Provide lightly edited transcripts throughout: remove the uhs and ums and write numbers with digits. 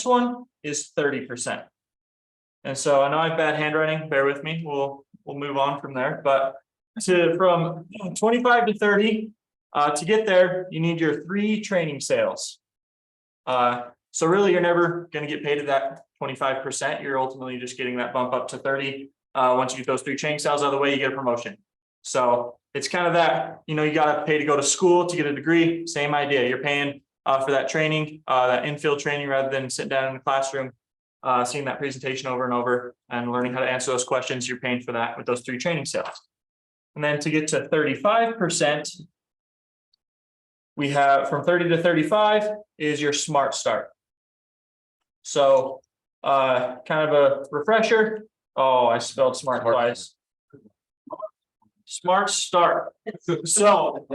one is 30%. And so I know I have bad handwriting, bear with me, we'll move on from there, but from 25 to 30, to get there, you need your 3 training sales. So really you're never going to get paid at that 25%. You're ultimately just getting that bump up to 30. Once you get those 3 training sales out of the way, you get a promotion. So it's kind of that, you got to pay to go to school to get a degree. Same idea. You're paying for that training, that in-field training, rather than sitting down in the classroom, seeing that presentation over and over and learning how to answer those questions. You're paying for that with those 3 training sales. And then to get to 35%, we have from 30 to 35 is your smart start. So kind of a refresher. Oh, I spelled smart twice. Smart start. So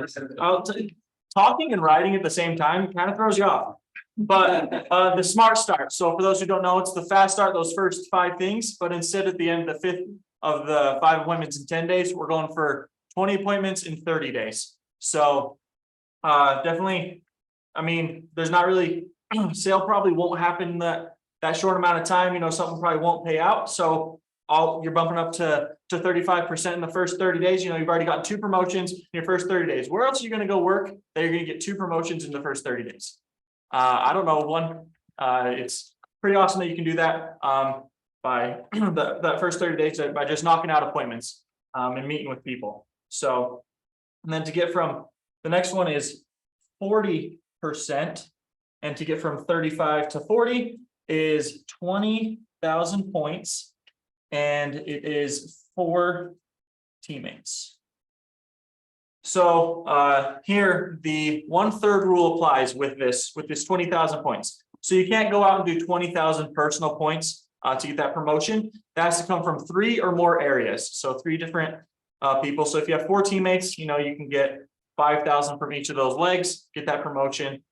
talking and writing at the same time kind of throws you off. But the smart start. So for those who don't know, it's the fast start, those first 5 things. But instead, at the end of the 5th of the 5 appointments in 10 days, we're going for 20 appointments in 30 days. So definitely, I mean, there's not really sale probably won't happen that short amount of time. Something probably won't pay out. So you're bumping up to 35% in the first 30 days. You've already gotten 2 promotions in your first 30 days. Where else are you going to go work that you're going to get 2 promotions in the first 30 days? I don't know one. It's pretty awesome that you can do that by that first 30 days by just knocking out appointments and meeting with people. So, and then to get from the next one is 40%, and to get from 35 to 40 is 20,000 points, and it is 4 teammates. So here the 1/3 rule applies with this 20,000 points. So you can't go out and do 20,000 personal points to get that promotion. That has to come from 3 or more areas. So 3 different people. So if you have 4 teammates, you can get 5,000 from each of those legs, get that promotion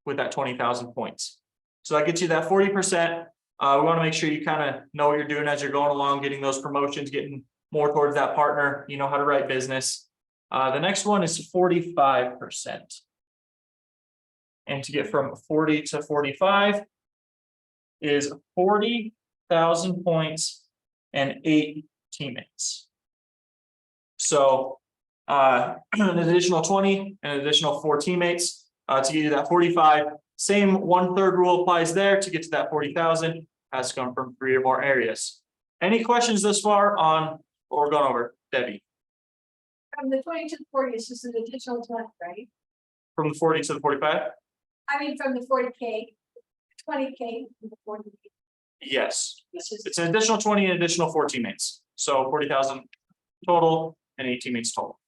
with that 20,000 points. So that gets you that 40%. We want to make sure you kind of know what you're doing as you're going along, getting those promotions, getting more towards that partner, how to write business. The next one is 45%. And to get from 40 to 45 is 40,000 points and 8 teammates. So an additional 20 and an additional 4 teammates to get you that 45. Same 1/3 rule applies there. To get to that 40,000 has to come from 3 or more areas. Any questions thus far on what we're going over, Debbie? From the 20 to the 40 is just an additional 20, right? From the 40 to the 45? I mean, from the 40K, 20K to the 40K. Yes. It's an additional 20 and additional 4 teammates. So 40,000 total and 8 teammates total.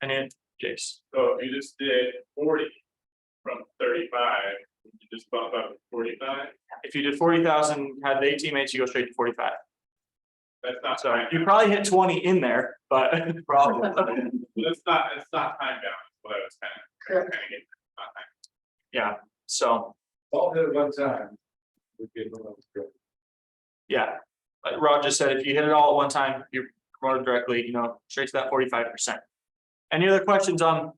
And then Jace. So if you just did 40 from 35, you just bump up to 45? If you did 40,000, had the 8 teammates, you go straight to 45. That's not So time. you probably hit 20 in there, but Probably. It's not time balance, what I was kind of getting. Not time. yeah. So All hit at one time. Would be a little good. yeah, like Rod just said, if you hit it all at one time, you're promoted directly, straight to that 45%. Any other questions on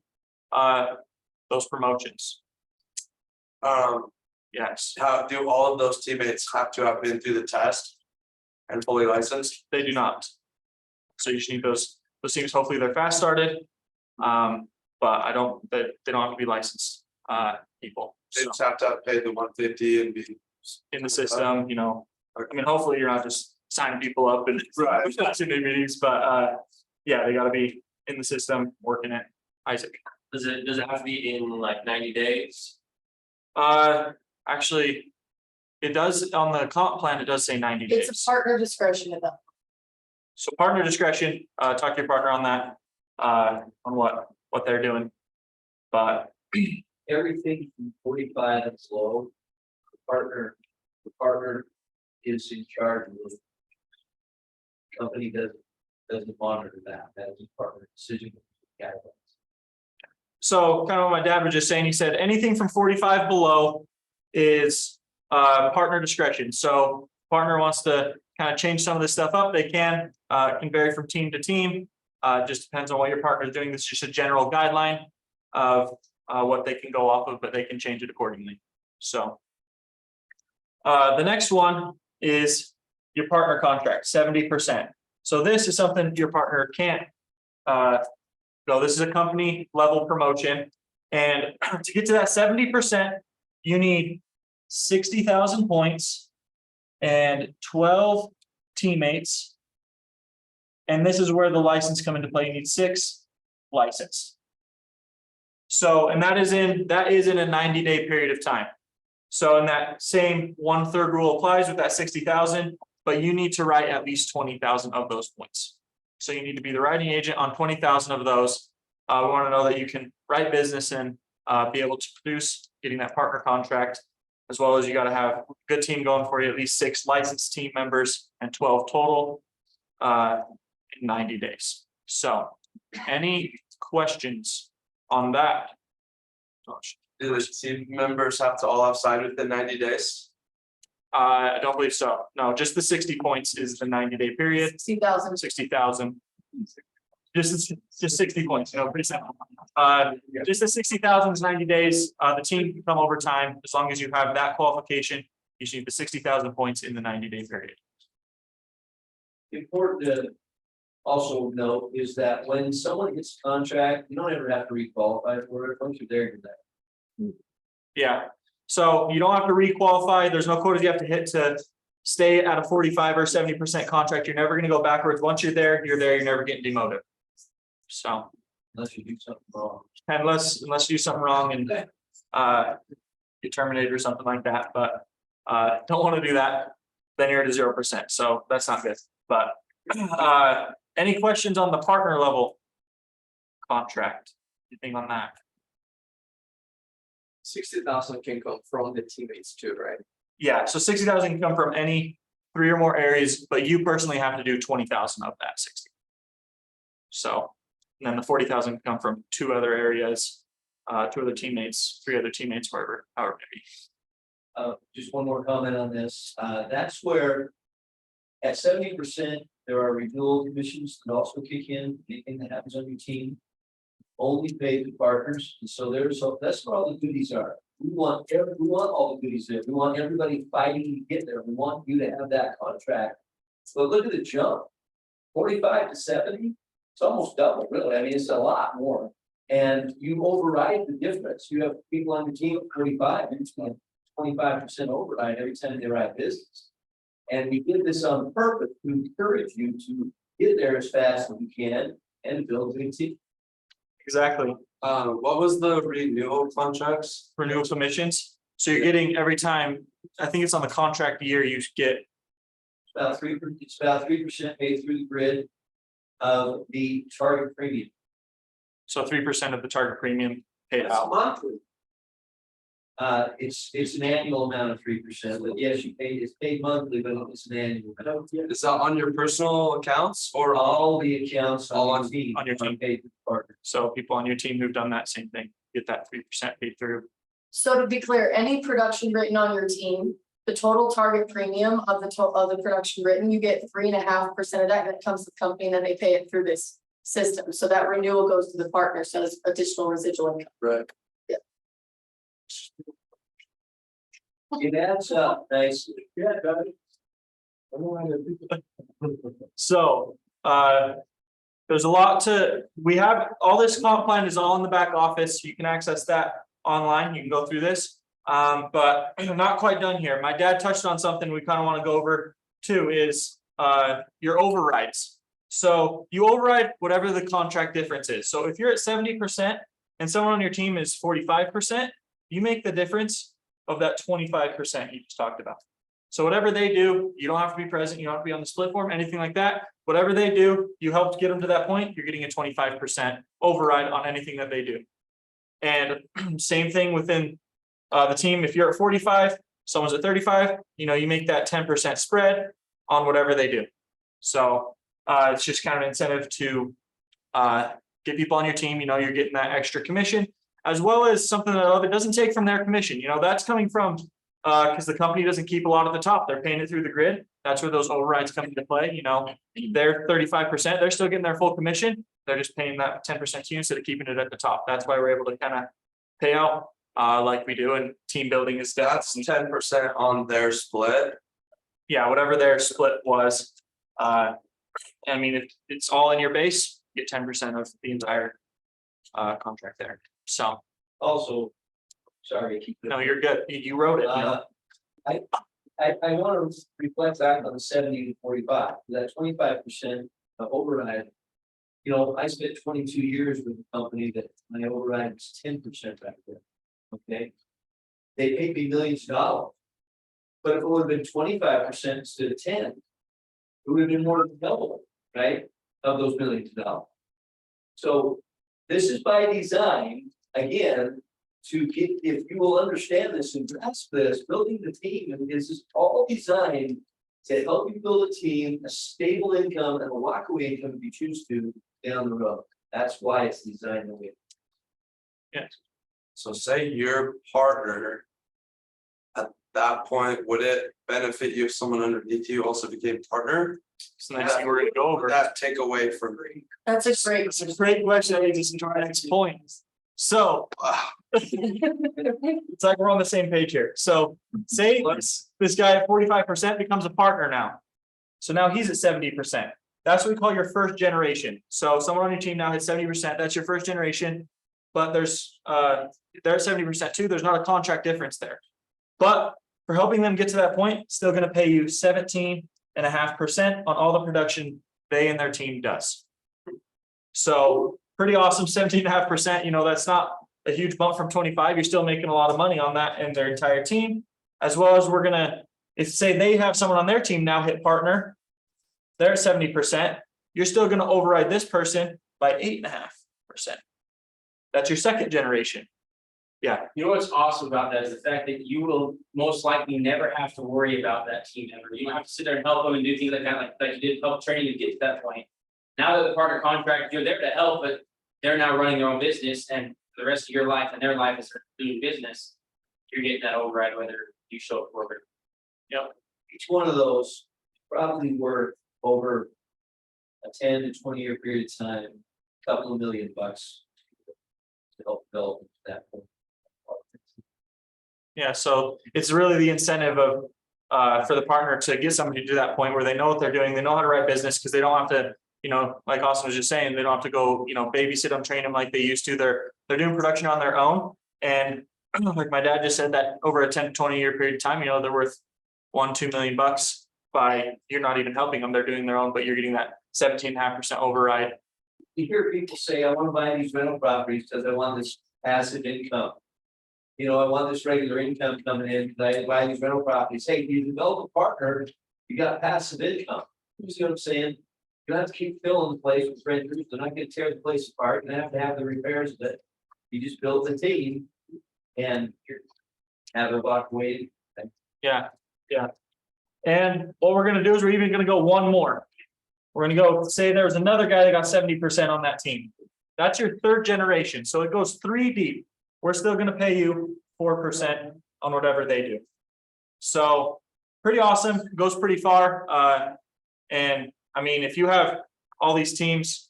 those promotions? Yes, How do all of those teammates have to have been through the test and fully licensed? they do not. So you just need those teams. Hopefully they're fast started. But they don't have to be licensed people. They So just have to have paid the 150 and be in the system, I mean, hopefully you're not just signing people up and Right. not in meetings, but yeah, they got to be in the system working it. Isaac. Does it have to be in like 90 days? Actually, it does on the comp plan. It does say 90 days. It's a partner discretion at that. So partner discretion. Talk to your partner on that. On what they're doing, but Everything from 45 and below, the partner is in charge of the company doesn't monitor that. That's a partner decision. so kind of what my dad was just saying. He said anything from 45 below is partner discretion. So partner wants to kind of change some of this stuff up. They can. It can vary from team to team. Just depends on what your partner is doing. This is just a general guideline of what they can go off of, but they can change it accordingly. So The next one is your partner contract, 70%. So this is something your partner can't go. This is a company level promotion. And to get to that 70%, you need 60,000 points and 12 teammates. And this is where the license come into play. You need 6 license. So, and that is in a 90-day period of time. So in that same 1/3 rule applies with that 60,000, but you need to write at least 20,000 of those points. So you need to be the writing agent on 20,000 of those. We want to know that you can write business and be able to produce, getting that partner contract, as well as you got to have a good team going for you, at least 6 licensed team members and 12 total in 90 days. So any questions on that? Josh? Do the team members have to all have signed within 90 days? I don't believe so. No, just the 60 points is the 90-day period. 60,000. 60,000. Just 60 points, pretty simple. Just the 60,000 is 90 days. The team can come over time as long as you have that qualification. You should need the 60,000 points in the 90-day period. Important to also note is that when someone gets a contract, you don't ever have to re-qualify for it, once you're there, you're there. Yeah, so you don't have to re-qualify. There's no quotas you have to hit to stay at a 45 or 70% contract. You're never going to go backwards. Once you're there, you're never getting demoted. So Unless you do something wrong. unless you do something wrong and get terminated or something like that, but don't want to do that, then you're at a 0%. So that's not good. But any questions on the partner level contract? Anything on that? 60,000 can come from the teammates too, right? Yeah, so 60,000 can come from any 3 or more areas, but you personally have to do 20,000 of that 60. So, and then the 40,000 can come from 2 other areas, 2 other teammates, 3 other teammates, however it may be. Just one more comment on this. That's where at 70%, there are renewal commissions that also kick in. Anything that happens on your team only paid to partners. And so that's where all the goodies are. We want all the goodies there. We want everybody fighting to get there. We want you to have that contract. But look at the jump. 45 to 70. It's almost double, really. I mean, it's a lot more. And you override the difference. You have people on your team at 45, you're just going 25% override every time they write business. And we did this on purpose to encourage you to get there as fast as you can and build a good team. Exactly. What was the renewal contracts? Renewal submissions. So you're getting every time, I think it's on the contract year, you get It's about 3% paid through the grid of the target premium. so 3% of the target premium paid It's out. monthly. It's an annual amount of 3%, but yes, it's paid monthly, but it's an annual. amount. Is that on your personal accounts or All the accounts All on on- your team. on your are team. paid to the partner. So people on your team who've done that same thing, get that 3% paid through. So to be clear, any production written on your team, the total target premium of the production written, you get 3.5% of that, and it comes to the company, and then they pay it through this system. So that renewal goes to the partner, so it's additional residual income. right? It adds up nicely. Yeah, buddy. So, there's a lot we have, all this comp plan is all in the back office. You can access that online. You can go through this. But not quite done here. My dad touched on something we kind of want to go over too is, your overrides. So you override whatever the contract difference is. So if you're at 70% and someone on your team is 45%, you make the difference of that 25% you just talked about. So whatever they do, you don't have to be present, you don't have to be on the split form, anything like that. Whatever they do, you helped get them to that point, you're getting a 25% override on anything that they do. And same thing within the team, if you're at 45, someone's at 35, you make that 10% spread on whatever they do. So it's just kind of an incentive to get people on your team, you're getting that extra commission, as well as something that I love, it doesn't take from their commission, that's coming from because the company doesn't keep a lot at the top, they're paying it through the grid. That's where those overrides come into play, they're 35%, they're still getting their full commission, they're just paying that 10% to you instead of keeping it at the top. That's why we're able to kind of pay out like we do, and team building is That's definitely, 10% on their split. yeah, whatever their split was. I mean, if it's all in your base, you get 10% of the entire contract there. So, Also, sorry. no, you're good. You wrote it, you know? I want to reflect back on the 70 to 45, that 25% override. You know, I spent 22 years with a company that my override was 10% back then. Okay. They paid me millions of dollars. But if it would have been 25% instead of 10, it would have been more than double, right? Of those millions of dollars. So this is by design, again, to get, if you will understand this and grasp this, building the team is all designed to help you build a team, a stable income and a walkaway income if you choose to down the road. That's why it's designed that way. So say your partner. At that point, would it benefit you if someone underneath you also became partner? So next thing we're gonna go Would over. that take away from? That's a great. It's a great question. That leads us into our next point. So. It's like we're on the same page here. So say this guy at 45% becomes a partner now. So now he's at 70%. That's what we call your first generation. So someone on your team now hits 70%. That's your first generation. But there's they're at 70% too. There's not a contract difference there. But for helping them get to that point, still going to pay you 17.5% on all the production they and their team does. So pretty awesome, 17.5%. You know, that's not a huge bump from 25. You're still making a lot of money on that and their entire team, as well as we're gonna, if say they have someone on their team now hit partner, they're at 70%. You're still gonna override this person by 8.5%. That's your second generation. Yeah, You know what's awesome about that is the fact that you will most likely never have to worry about that team ever. You don't have to sit there and help them and do things like that, like you did help training to get to that point. Now that the partner contract, you're there to help, but they're now running their own business, and for the rest of your life and their life as they're doing business, you're getting that override whether you show up for it. Yep. Each one of those probably worth over a 10 to 20 year period of time, a couple of $1 million to help develop that point. yeah. So it's really the incentive of for the partner to get somebody to that point where they know what they're doing, they know how to write business because they don't have to, you know, like Austin was just saying, they don't have to go, you know, babysit them, train them like they used to. They're doing production on their own. And like my dad just said that over a 10 to 20 year period of time, you know, they're worth $1-2 million by you're not even helping them. They're doing their own, but you're getting that 17.5% override. You hear people say, I want to buy these rental properties because I want this passive income. You know, I want this regular income coming in, because I buy these rental properties. Hey, if you develop a partner, you got passive income. You see what I'm saying? You don't have to keep filling the place with renters. They're not gonna tear the place apart and have to have the repairs of it. You just build the team and you have a walk away. Yeah, yeah. And what we're gonna do is we're even gonna go one more. We're gonna go say there's another guy that got 70% on that team. That's your third generation. So it goes 3 deep. We're still gonna pay you 4% on whatever they do. So pretty awesome, goes pretty far. And I mean, if you have all these teams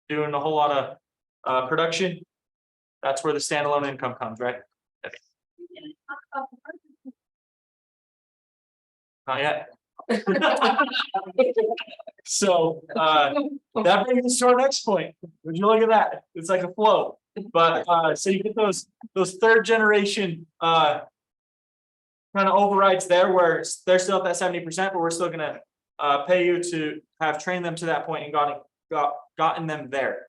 doing a whole lot of production, that's where the standalone income comes, right? Not yet. So that brings us to our next point. Would you look at that? It's like a flow. But so you get those third generation kind of overrides there where they're still at that 70%, but we're still gonna pay you to have trained them to that point and gotten them there.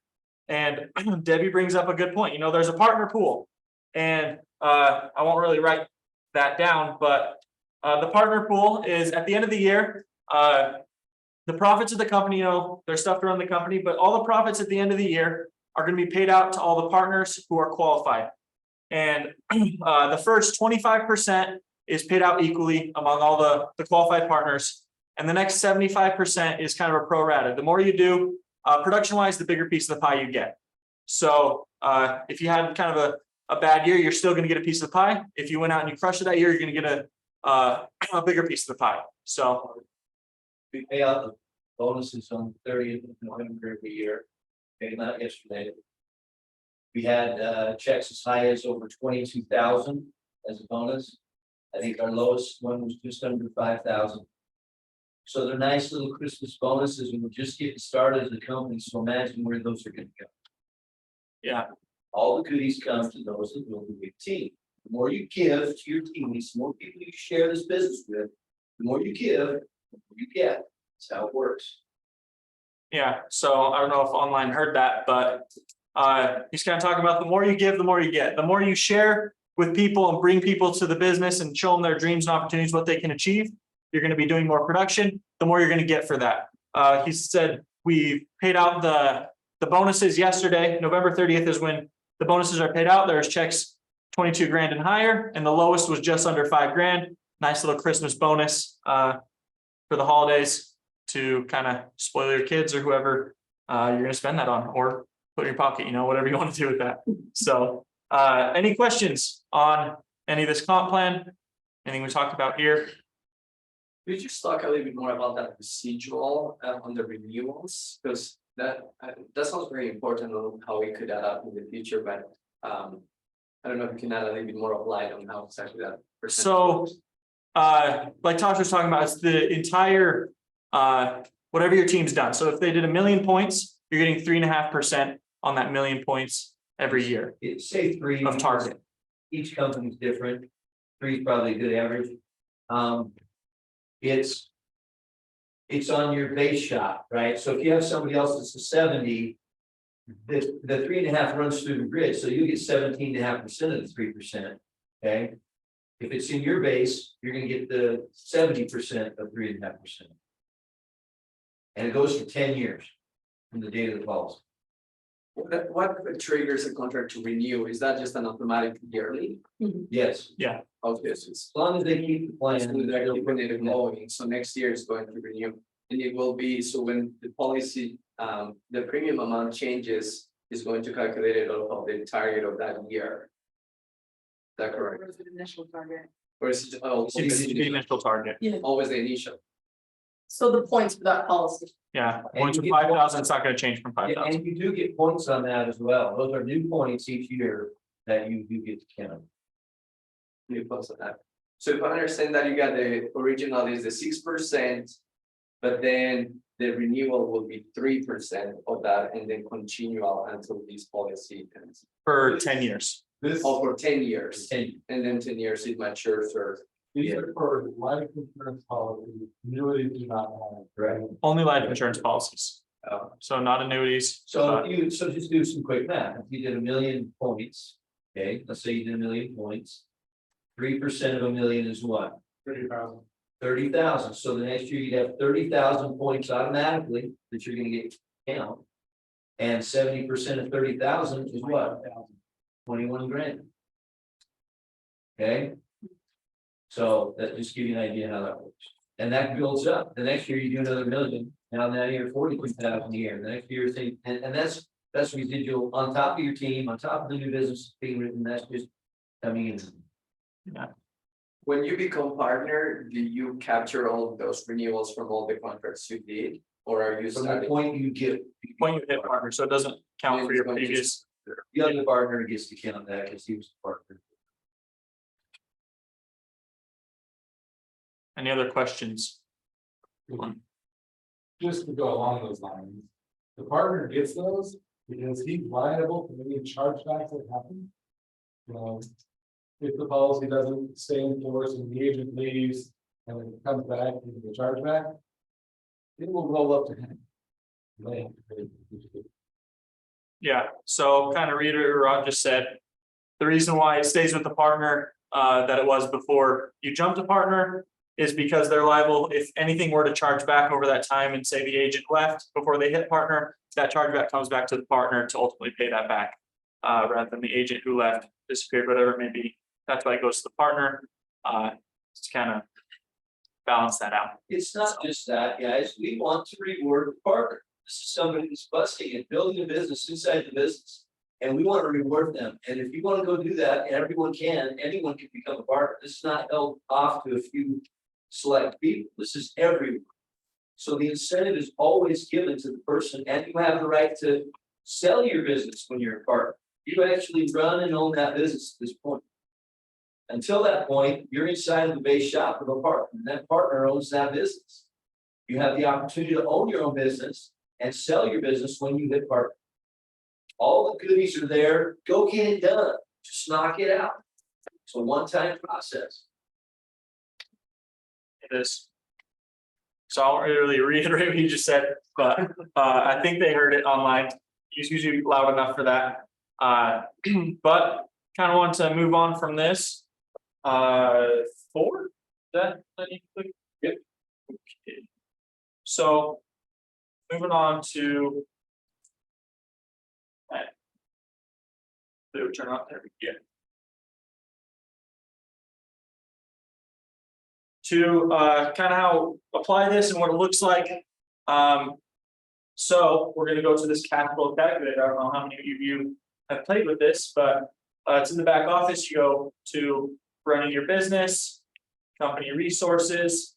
And Debbie brings up a good point. You know, there's a partner pool, and I won't really write that down, but the partner pool is at the end of the year. The profits of the company, you know, there's stuff to run the company, but all the profits at the end of the year are going to be paid out to all the partners who are qualified. And the first 25% is paid out equally among all the qualified partners. And the next 75% is kind of a pro rata. The more you do, production wise, the bigger piece of the pie you get. So if you had kind of a bad year, you're still going to get a piece of the pie. If you went out and you crushed it that year, you're going to get a bigger piece of the pie. So We pay out the bonuses on 30th of November every year. Okay, not yesterday. We had checks as high as over 22,000 as a bonus. I think our lowest one was just under 5,000. So they're nice little Christmas bonuses, and we're just getting started as a company, so imagine where those are gonna go. Yeah, All the goodies come to those that build a big team. The more you give to your teammates, the more people you share this business with, the more you give, the more you get. That's how it works. yeah, so I don't know if online heard that, but he's kind of talking about the more you give, the more you get, the more you share with people and bring people to the business and show them their dreams and opportunities, what they can achieve. You're going to be doing more production, the more you're going to get for that. He said we paid out the bonuses yesterday. November 30th is when the bonuses are paid out. There's checks 22 grand and higher, and the lowest was just under 5 grand. Nice little Christmas bonus for the holidays to kind of spoil your kids or whoever you're going to spend that on, or put in your pocket, whatever you want to do with that. So any questions on any of this comp plan? Anything we talked about here? Could you just talk a little bit more about that residual on the renewals? Because that sounds very important on how we could add up in the future, but I don't know if you can add a little bit more of light on how exactly that percentage So, works. like Tosh was talking about, it's the entire, whatever your team's done. So if they did 1,000,000 points, you're getting 3.5% on that 1,000,000 points every year Say 3 of target. Each company's different. 3 is probably a good average. It's on your base shot, right? So if you have somebody else that's a 70, the 3.5 runs through the grid, so you get 17.5% of the 3%. Okay. If it's in your base, you're gonna get the 70% of 3.5%. And it goes for 10 years from the date of the policy. What triggers a contract to renew? Is that just an automatic yearly? Yes, Okay, so it's as long as they keep the plan. so they're keeping it going, so next year is going to renew. And it will be, so when the policy, the premium amount changes, is going to calculate it off of the target of that year. Is that correct? Where's the initial target? Or is it, oh, It's the initial target. always the initial? So the points for that policy. Yeah, And points you from get 5,000, it's not going to change from Yeah, 5,000. and you do get points on that as well. Those are new points each year that you do get to count. New plus of that. So if I understand that you got the original is the 6%, but then the renewal will be 3% of that and then continual until this policy ends. For 10 years. This, Oh, for 10 years, And and then 10 years it matures or. these are for life insurance policies, annuities do not have. Right. Only life insurance policies. So not annuities. so if you, so just do some quick math. If you did 1,000,000 points, okay, let's say you did 1,000,000 points. 3% of 1,000,000 is what? 30,000. 30,000. So the next year you'd have 30,000 points automatically that you're gonna get to count. And 70% of 30,000 is what? 21 grand. Okay. So that just give you an idea how that works. And that builds up. The next year you do another 1,000,000. Now you're 42,000 a year. The next year, say, and that's residual on top of your team, on top of the new business being written. That's just coming in. When you become partner, do you capture all of those renewals from all the contracts you did? Or are you From the starting? point you get, Point you hit partner, so it doesn't count for your previous. the other partner gets to count that because he was the partner. Any other questions? Just to go along those lines, the partner gets those because he's liable for any chargebacks that happen. If the policy doesn't stay in force and the agent leaves and it comes back into the chargeback, it will roll up to him. Yeah, so kind of reiterate what Rod just said. The reason why it stays with the partner that it was before you jumped to partner is because they're liable if anything were to charge back over that time and say the agent left before they hit partner, that chargeback comes back to the partner to ultimately pay that back. Rather than the agent who left, disappeared, whatever it may be. That's why it goes to the partner. To kind of balance that out. It's not just that, guys. We want to reward the partner. This is somebody who's busting and building a business inside the business. And we want to reward them. And if you want to go do that, everyone can, anyone can become a partner. This is not held off to a few select people. This is everyone. So the incentive is always given to the person, and you have the right to sell your business when you're a partner. You actually run and own that business at this point. Until that point, you're inside of the base shop of a partner, and that partner owns that business. You have the opportunity to own your own business and sell your business when you hit partner. All the goodies are there, go get it done, just knock it out. It's a one-time process. It is. So I won't really reiterate what you just said, but I think they heard it online. It's usually loud enough for that. But kind of want to move on from this. 4? That good. Okay. So moving on to. They would turn off there. Yeah. To kind of how apply this and what it looks like. So we're going to go to this capital calculator. I don't know how many of you have played with this, but it's in the back office. You go to running your business, company resources,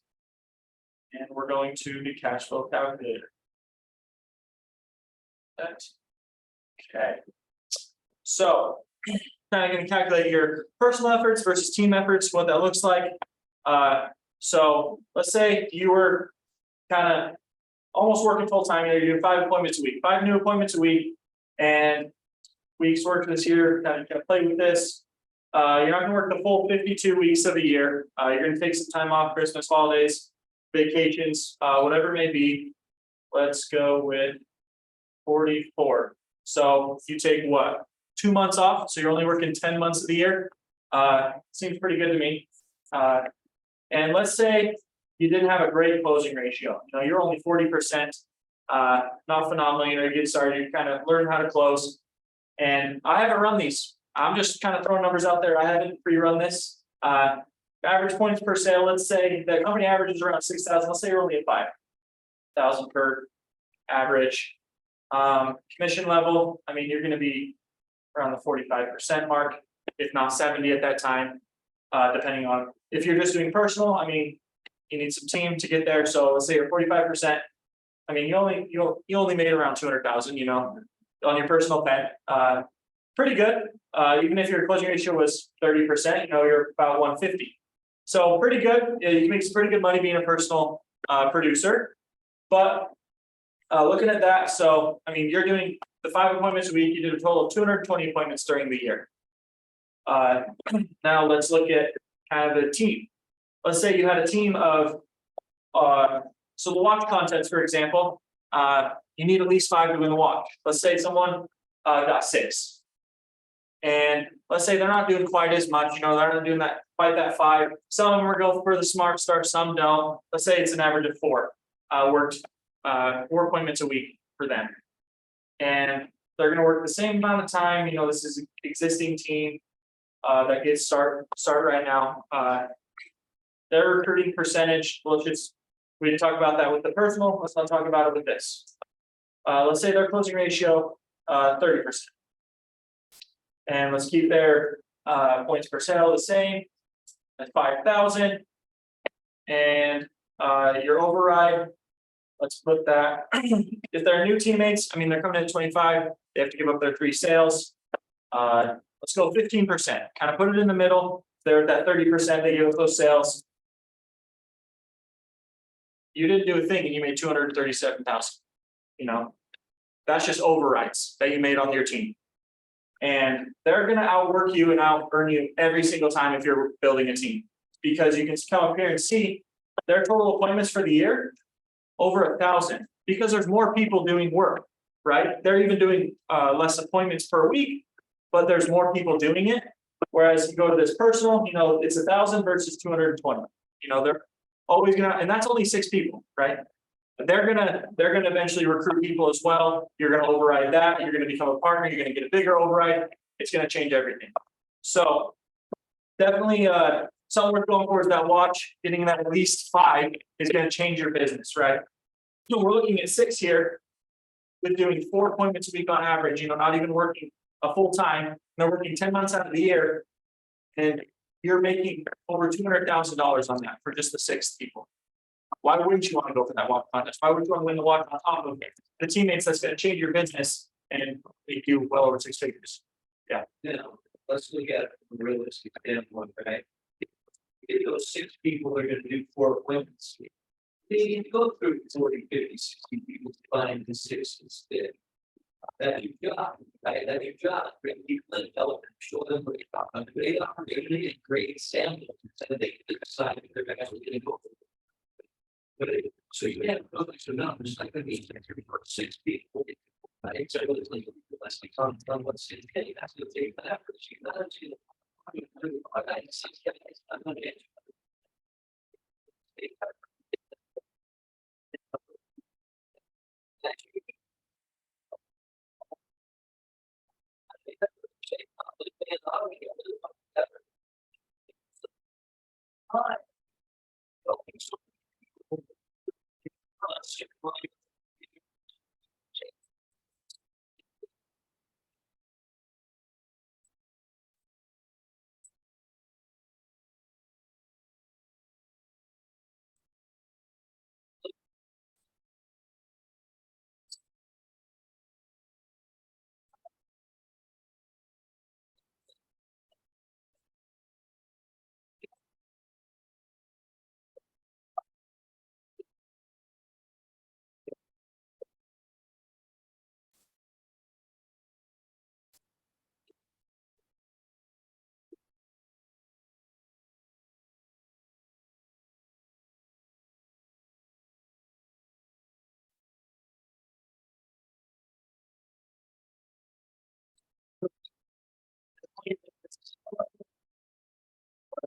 and we're going to the cash flow calculator. Okay. So kind of going to calculate your personal efforts versus team efforts, what that looks like. So let's say you were kind of almost working full time. You're doing 5 appointments a week, 5 new appointments a week, and weeks worked this year. Kind of play with this. You're not going to work the full 52 weeks of the year. You're going to take some time off, Christmas, holidays, vacations, whatever it may be. Let's go with 44. So if you take what, 2 months off, so you're only working 10 months of the year. Seems pretty good to me. And let's say you didn't have a great closing ratio. You know, you're only 40%, not phenomenal. You know, you get started, you kind of learn how to close. And I haven't run these. I'm just kind of throwing numbers out there. I haven't pre-run this. Average points per sale. Let's say the company average is around 6,000. Let's say you're only at 5,000 per average. Commission level. I mean, you're going to be around the 45% mark, if not 70 at that time, depending on if you're just doing personal. I mean, you need some team to get there. So let's say you're 45%. I mean, you only made around 200,000, you know, on your personal pen. Pretty good. Even if your closing ratio was 30%, you know, you're about 150. So pretty good. You can make some pretty good money being a personal producer. But looking at that, so I mean, you're doing the 5 appointments a week. You did a total of 220 appointments during the year. Now let's look at kind of the team. Let's say you had a team of, so the watch contests, for example, you need at least 5 to win the watch. Let's say someone got 6. And let's say they're not doing quite as much, you know, they're not doing that quite that 5. Some of them are going for the smart start, some don't. Let's say it's an average of 4. Worked 4 appointments a week for them. And they're going to work the same amount of time. You know, this is an existing team that gets start right now. Their recruiting percentage, we didn't talk about that with the personal. Let's not talk about it with this. Let's say their closing ratio 30%. And let's keep their points per sale the same at 5,000. And your override, let's put that. If they're new teammates, I mean, they're coming in at 25, they have to give up their 3 sales. Let's go 15%, kind of put it in the middle. They're at that 30%, they give up those sales. You didn't do a thing and you made 237,000. You know, that's just overrides that you made on your team. And they're going to outwork you and out earn you every single time if you're building a team, because you can come up here and see their total appointments for the year over 1,000, because there's more people doing work, right? They're even doing less appointments per week, but there's more people doing it. Whereas you go to this personal, you know, it's 1,000 versus 220. You know, they're always gonna, and that's only 6 people, right? They're gonna eventually recruit people as well. You're gonna override that. You're gonna become a partner. You're gonna get a bigger override. It's gonna change everything. So definitely, something worth going for is that watch. Getting that at least 5 is gonna change your business, right? So we're looking at 6 here, with doing 4 appointments a week on average. You know, not even working a full time. They're working 10 months out of the year, and you're making over $200,000 on that for just the 6 people. Why wouldn't you want to go for that watch contest? Why would you want to win the watch on top of it? The teammates that's going to change your business and make you well over 6 figures. You know, let's look at it from a realistic standpoint, right? If those 6 people are gonna do 4 appointments. They need to go through 40, 50, 60 people to find the 6 instead. That's your job, right? That's your job, bring people in, develop them, show them what you're talking about, great opportunity, and great sample, so that they can decide if they're actually gonna go. But so you have those numbers, like I mean, for 6 people. Right, so it's like less on what's in the that's gonna take that effort. You know, I'm not answering.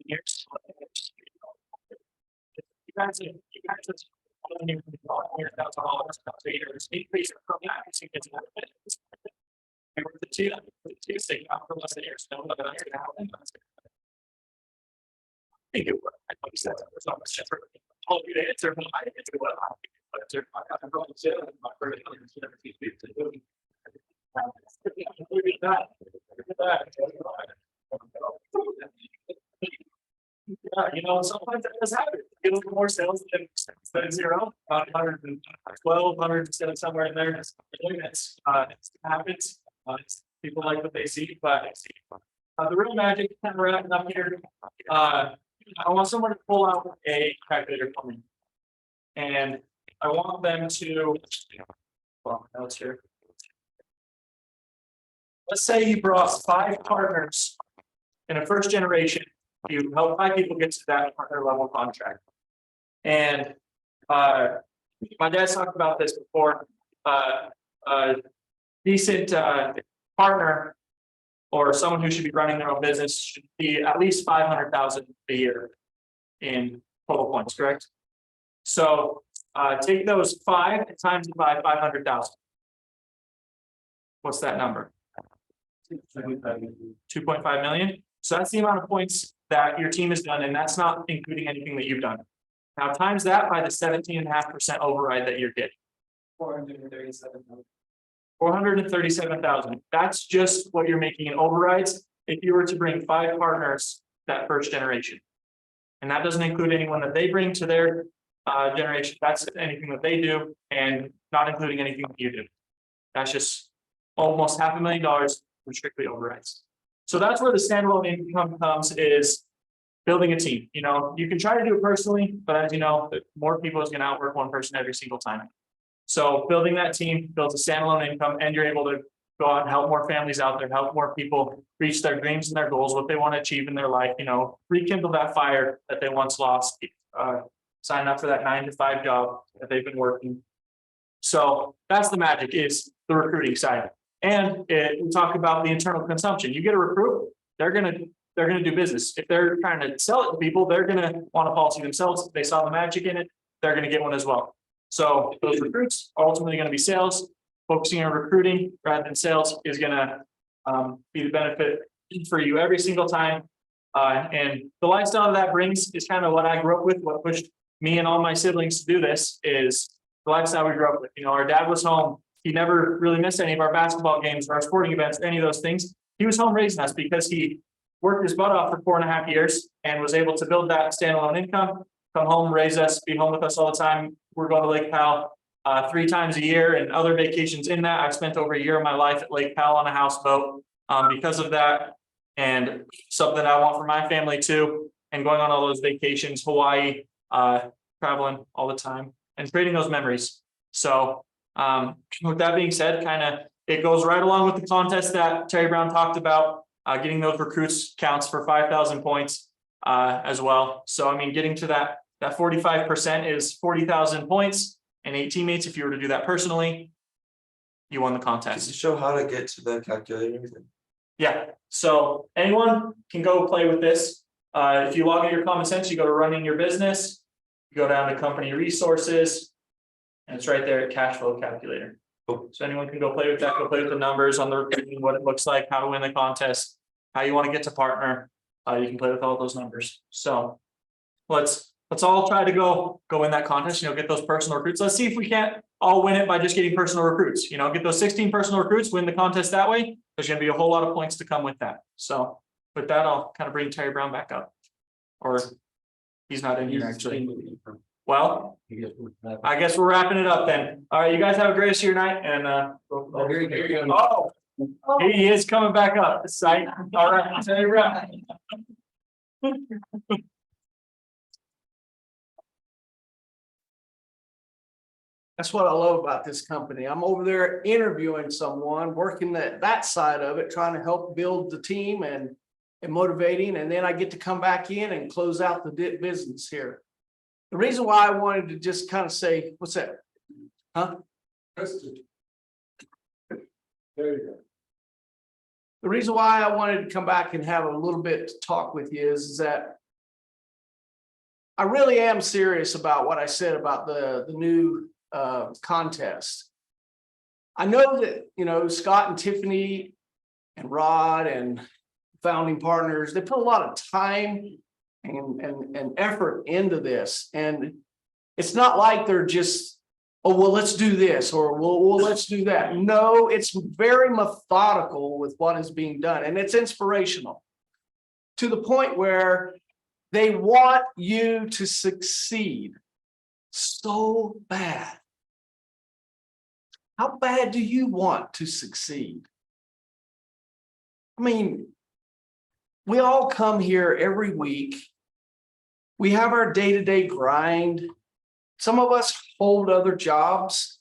Years. You guys $100,000 increase from that. And with the two thing after less than years, no, but I think it would. I think that's not much different. All you to answer, I didn't answer what I answered. I got to go and sit on my first. Yeah, you know, sometimes that does happen. Get a little more sales than 0, 112, 100 instead of somewhere in there. It happens. People like what they see, but the real magic kind of wrapping up here. I want someone to pull out a calculator for me. And I want them to, well, notes here. Let's say you brought 5 partners in a first generation. You help 5 people get to that partner level contract. And my dad's talked about this before. Decent partner or someone who should be running their own business should be at least 500,000 a year in total points, correct? So take those 5 and times it by 500,000. What's that number? 2.5 million. So that's the amount of points that your team has done, and that's not including anything that you've done. Now times that by the 17.5% override that you're getting. 437,000. That's just what you're making in overrides if you were to bring 5 partners that first generation. And that doesn't include anyone that they bring to their generation. That's anything that they do and not including anything that you do. That's just almost $500,000 from strictly overrides. So that's where the standalone income comes, is building a team. You know, you can try to do it personally, but as you know, more people is going to outwork one person every single time. So building that team builds a standalone income, and you're able to go out and help more families out there, help more people reach their dreams and their goals, what they want to achieve in their life, you know, rekindle that fire that they once lost, sign up for that 9-to-5 job that they've been working. So that's the magic, is the recruiting side. And we talk about the internal consumption. You get a recruit, they're gonna do business. If they're trying to sell it to people, they're gonna want a policy themselves. If they saw the magic in it, they're gonna get one as well. So those recruits are ultimately gonna be sales. Focusing on recruiting rather than sales is gonna be the benefit for you every single time. And the lifestyle that brings is kind of what I grew up with. What pushed me and all my siblings to do this is the lifestyle we grew up with. You know, our dad was home. He never really missed any of our basketball games or our sporting events, or any of those things. He was home raising us because he worked his butt off for 4.5 years and was able to build that standalone income, come home, raise us, be home with us all the time. We're going to Lake Powell 3 times a year, and other vacations in that. I've spent over a year of my life at Lake Powell on a houseboat. because of that. And something I want for my family too, and going on all those vacations, Hawaii, traveling all the time and creating those memories. So, with that being said, kind of, it goes right along with the contest that Terry Brown talked about, getting those recruits counts for 5,000 points, as well. So, I mean, getting to that 45% is 40,000 points and 8 teammates. If you were to do that personally, you won the Does contest. it show how to get to the calculator? Yeah, so anyone can go play with this. If you log in your Common Sense, you go to running your business, you go down to company resources. And it's right there at cash flow calculator. So anyone can go play with that, go play with the numbers on the, what it looks like, how to win the contest, how you want to get to partner. You can play with all those numbers. So let's all try to go win that contest, get those personal recruits. Let's see if we can't all win it by just getting personal recruits, get those 16 personal recruits, win the contest that way. There's gonna be a whole lot of points to come with that. So with that, I'll kind of bring Terry Brown back up. Or he's not in here actually. Well, I guess we're wrapping it up then. All right, you guys have a great rest of your night and he is coming back up. Site. All right, Terry Brown. That's what I love about this company. I'm over there interviewing someone, working that side of it, trying to help build the team and motivating, and then I get to come back in and close out the business here. The reason why I wanted to just kind of say, what's that? Huh? There you go. The reason why I wanted to come back and have a little bit to talk with you is that I really am serious about what I said about the new contest. I know that, Scott and Tiffany and Rod and founding partners, they put a lot of time and effort into this. And it's not like they're just, oh, well, let's do this, or well, let's do that. No, it's very methodical with what is being done, and it's inspirational to the point where they want you to succeed so bad. How bad do you want to succeed? I mean, we all come here every week. We have our day-to-day grind. Some of us hold other jobs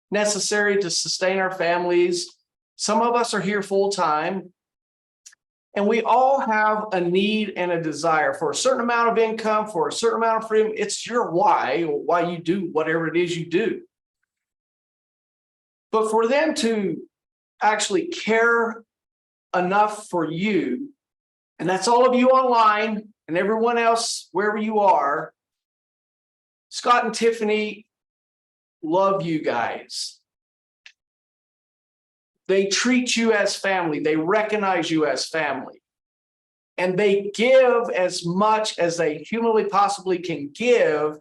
necessary to sustain our families. Some of us are here full-time. And we all have a need and a desire for a certain amount of income, for a certain amount of freedom. It's your why you do whatever it is you do. But for them to actually care enough for you, and that's all of you online and everyone else, wherever you are, Scott and Tiffany love you guys. They treat you as family. They recognize you as family. And they give as much as they humanly possibly can give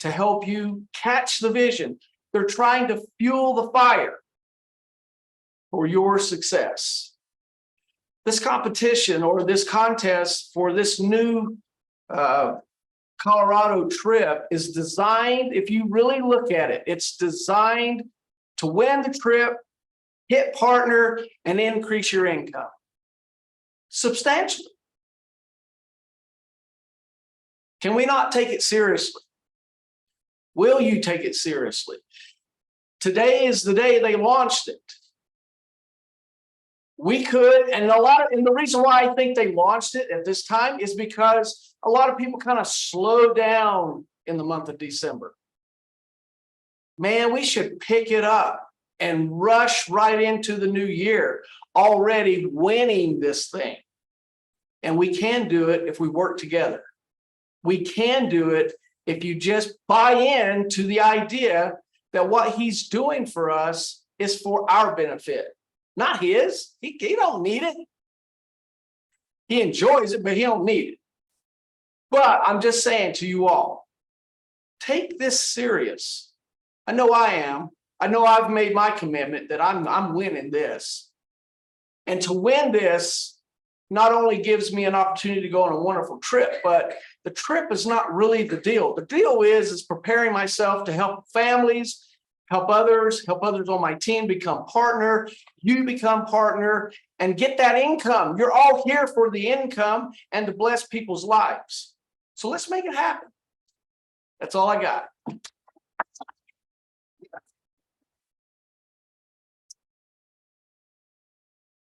to help you catch the vision. They're trying to fuel the fire for your success. This competition or this contest for this new Colorado trip is designed, if you really look at it, it's designed to win the trip, hit partner, and increase your income substantially. Can we not take it seriously? Will you take it seriously? Today is the day they launched it. We could, and the reason why I think they launched it at this time is because a lot of people kind of slowed down in the month of December. Man, we should pick it up and rush right into the new year, already winning this thing. And we can do it if we work together. We can do it if you just buy into the idea that what he's doing for us is for our benefit. Not his. He don't need it. He enjoys it, but he don't need it. But I'm just saying to you all, take this serious. I know I am. I know I've made my commitment that I'm winning this. And to win this not only gives me an opportunity to go on a wonderful trip, but the trip is not really the deal. The deal is preparing myself to help families help others on my team become partner, you become partner and get that income. You're all here for the income and to bless people's lives. So let's make it happen. That's all I got.